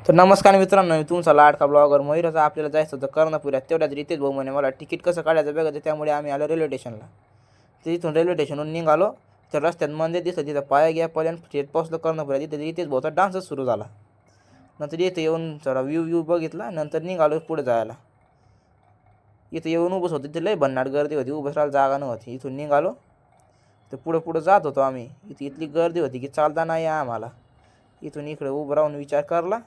तर नमस्कार मित्रांनो, मी तुमचा लाडका ब्लॉगर मयूर. आपल्याला जायचं होतं कर्णपुऱ्यात. तेवढ्यात रितेश भाऊ म्हणे मला तिकीट कसं काढायचं बघा. त्यामुळे आम्ही आलो रेल्वे स्टेशनला. तिथून रेल्वे स्टेशनवरून निघालो. तर रस्त्यात मंदिर दिसलं, तिथं पाया घ्या पर्यंत थेट पोहोचलो कर्णपुऱ्यात. तिथे रितेश भाऊचा डान्सच सुरू झाला. नंतर इथे येऊन जरा व्ह्यू बघितला. नंतर निघालो पुढे जायला. इथं येऊन उभंच होतो. तिथे लय भन्नाट गर्दी होती, उभं राहायला जागा नव्हती. इथून निघालो तर पुढे जात होतो आम्ही. इथली गर्दी होती की चालता नाही आम्हाला. इथून इकडे उभं राहून विचार करला.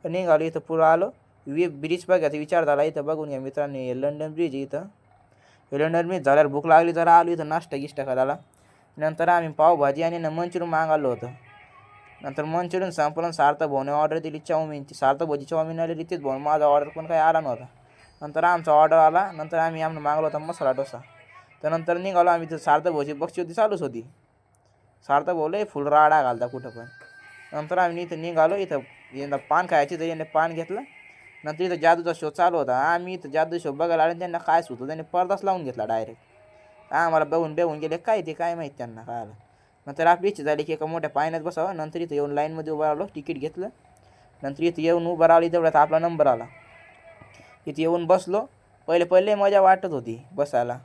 निघालो. इथं पुढं आलो. ब्रिज बघायचा विचार झाला. इथं बघून घ्या मित्रांनी, लंडन ब्रिज. इथं लंडन ब्रिज झाल्यावर भूक लागली, जरा आलो इथं नाश्ता गिष्टा करायला. नंतर आम्ही पावभाजी आणि मंचुरियन मागवलं होतं. नंतर मंचुरियन संपलं. सार्थ भाऊने ऑर्डर दिली चाऊमिनची. सार्थ भाऊची चाऊमिन आली. रितेश भाऊ माझा ऑर्डर पण काही आला नव्हता. नंतर आमचा ऑर्डर आला. नंतर आम्ही मागवला होता मसाला डोसा. त्यानंतर निघालो आम्ही. तर सार्थ भाऊची बक्षी होती चालूच होती. सार्थ भाऊ लय फुल राडा घालता कुठं पण. नंतर आम्ही इथं निघालो. इथं यंदा पान खायची, तर याने पान घेतलं. नंतर इथं जादूचा शो चालू होता. आम्ही इथं जादू शो बघायला आले. त्यांना काय सुचलं, त्यांनी पडदाच लावून घेतला डायरेक्ट. आम्हाला बेहून गेले काय ते काय माहीत त्यांना काय आलं. नंतर आपली इच्छा झाली की एका मोठ्या पाण्यात बसावं. नंतर इथं येऊन लाईनमध्ये उभं राहिलो, तिकीट घेतलं. नंतर इथं येऊन उभं राहिली, तेवढ्यात आपला नंबर आला. इथे येऊन बसलो. पहिले मजा वाटत होती बसायला.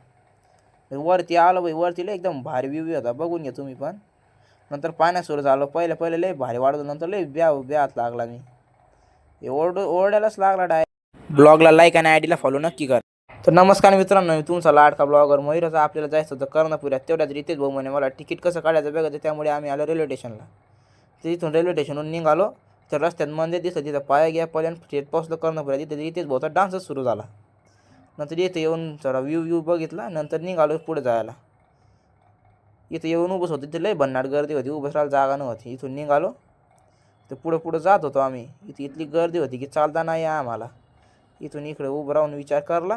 वरती आलो बाई. वरती लय एकदम भारी व्ह्यू होता, बघून घ्या तुम्ही पण. नंतर पाण्यात सुरू झालो. पहिले लय भारी वाढतो. नंतर लय ब्यात लागला मी. ओरडायलाच लागला डायरेक्ट. ब्लॉगला लाईक आणि आयडीला फॉलो नक्की कर. तर नमस्कार मित्रांनो, मी तुमचा लाडका ब्लॉगर मयूर. आपल्याला जायचं होतं कर्णपुऱ्यात. तेवढ्यात रितेश भाऊ म्हणे मला तिकीट कसं काढायचं बघा. त्यामुळे आम्ही आलो रेल्वे स्टेशनला. तिथून रेल्वे स्टेशनवरून निघालो. तर रस्त्यात मंदिर दिसलं, तिथं पाया घ्या पर्यंत थेट पोहोचलो कर्णपुऱ्यात. तिथे रितेश भाऊचा डान्सच सुरू झाला. नंतर इथं येऊन जरा व्ह्यू बघितला. नंतर निघालो पुढे जायला. इथं येऊन उभंच होतो. तिथे लय भन्नाट गर्दी होती, उभं राहायला जागा नव्हती. इथून निघालो तर पुढे जात होतो आम्ही. इथली गर्दी होती की चालता नाही आम्हाला. इथून इकडे उभं राहून विचार करला.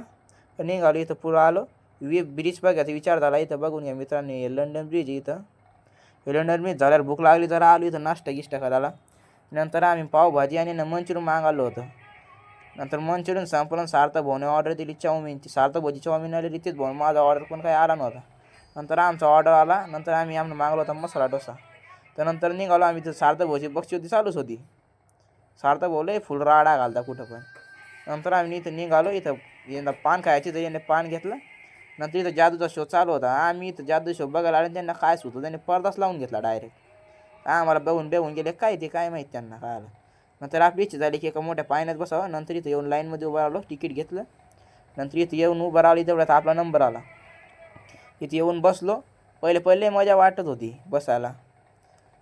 निघालो. इथं पुढं आलो. ब्रिज बघायचा विचार झाला. इथं बघून घ्या मित्रांनी, लंडन ब्रिज. इथं लंडन ब्रिज झाल्यावर भूक लागली, जरा आलो इथं नाश्ता गिष्टा करायला. नंतर आम्ही पावभाजी आणि मंचुरियन मागवलं होतं. नंतर मंचुरियन संपलं. सार्थ भाऊने ऑर्डर दिली चाऊमिनची. सार्थ भाऊची चाऊमिन आली. रितेश भाऊ माझा ऑर्डर पण काही आला नव्हता. नंतर आमचा ऑर्डर आला. नंतर आम्ही मागवला होता मसाला डोसा. त्यानंतर निघालो आम्ही. तर सार्थ भाऊची बक्षी होती चालूच होती. सार्थ भाऊ लय फुल राडा घालता कुठं पण. नंतर आम्ही इथं निघालो. इथं यंदा पान खायची, तर याने पान घेतलं. नंतर इथं जादूचा शो चालू होता. आम्ही इथं जादू शो बघायला आले. त्यांना काय सुचलं, त्यांनी पडदाच लावून घेतला डायरेक्ट. आम्हाला बेहून गेले काय ते काय माहीत त्यांना काय आलं. नंतर आपली इच्छा झाली की एका मोठ्या पाण्यात बसावं. नंतर इथं येऊन लाईनमध्ये उभं राहिलो, तिकीट घेतलं. नंतर इथं येऊन उभं राहिली, तेवढ्यात आपला नंबर आला. इथे येऊन बसलो. पहिले मजा वाटत होती बसायला.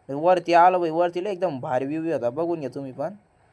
वरती आलो बाई. वरती लय एकदम भारी व्ह्यू होता, बघून घ्या तुम्ही पण.